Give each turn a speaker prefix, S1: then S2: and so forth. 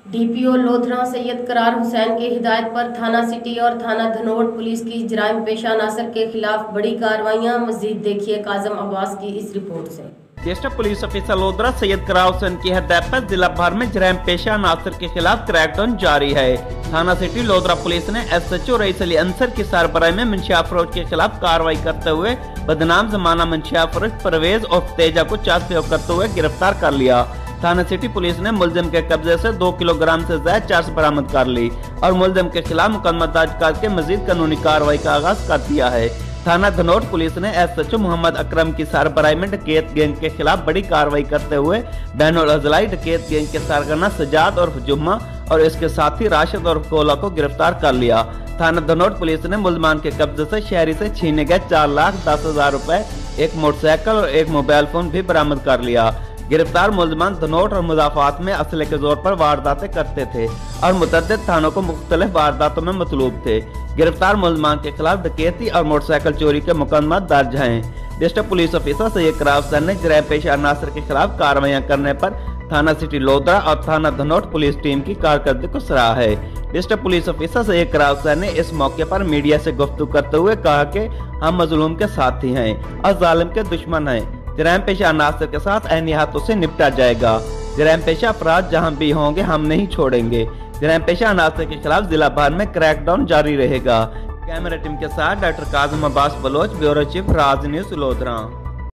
S1: DPO lodhra Syed करार हुसैन के हिदायत पर थाना सिटी और थाना धनोट पुलिस की जराइम पेशा अनासर के खिलाफ बड़ी कार्रवाइयां। मजीद देखिए काजम अब्बास की इस रिपोर्ट से।
S2: ज्येष्ठ पुलिस ऑफिसर लोधरा सैयद करार हुसैन की हिदायत पर जिला भर में जराइम पेशा अनासर के खिलाफ क्रैकडाउन जारी है। थाना सिटी लोधरा पुलिस ने SHO रईस अली अंसर की सरबराही में मंशिया फरोश के खिलाफ कार्रवाई करते हुए बदनाम जमाना मंशिया फरोश परवेज और तेजा को चार्जशीट करते हुए गिरफ्तार कर लिया। थाना सिटी पुलिस ने मुलजिम के कब्जे से 2 किलोग्राम से ज्यादा चरस बरामद कर ली और मुलजिम के खिलाफ मुकदमा दर्ज करके मजीद कानूनी कार्रवाई का आगाज कर दिया है। थाना धनोट पुलिस ने SHO मोहम्मद अकरम की सरबराही में डकैत गैंग के खिलाफ बड़ी कार्रवाई करते हुए बैनुल अजलाई डकैत गैंग के सरगना सजाद और जुम्मा और इसके साथी राशिद और कोला को गिरफ्तार कर लिया। थाना धनोट पुलिस ने मुलजमान के कब्जे से शहरी से छीने गए 4,10,000 रुपए, एक मोटरसाइकिल और एक मोबाइल फोन भी बरामद कर लिया। गिरफ्तार मुलजमान धनोट और मुजाफात में असले के जोर पर वारदातें करते थे और मुतअद्दिद थानों को मुख्तलिफ वारदातों में मतलूब थे। गिरफ्तार मुलजमान के खिलाफ डकैती और मोटरसाइकिल चोरी के मुकदमा दर्ज हैं। डिस्ट्रिक्ट पुलिस ऑफिसर सैयद करार हुसैन ने जराइम पेशा अनासर के खिलाफ कार्रवाइयां करने पर थाना सिटी लोधरा और थाना धनोट पुलिस टीम की कारकर्दगी को सराहा है। डिस्ट्रिक्ट पुलिस ऑफिसर सैयद करार हुसैन ने इस मौके पर मीडिया से गुफ्तगू करते हुए कहा कि हम मजलूम के साथी हैं और जालिम के दुश्मन हैं। जराइम पेशा अनासर के साथ ऐनी हाथों से निपटा जाएगा। जराइम पेशा अपराध जहां भी होंगे हम नहीं छोड़ेंगे। जराइम पेशा अनासर के खिलाफ जिला भर में क्रैकडाउन जारी रहेगा। कैमरा टीम के साथ doctor काजम Abbas Bloch, bureau chief, राज न्यूज़ लोधरा।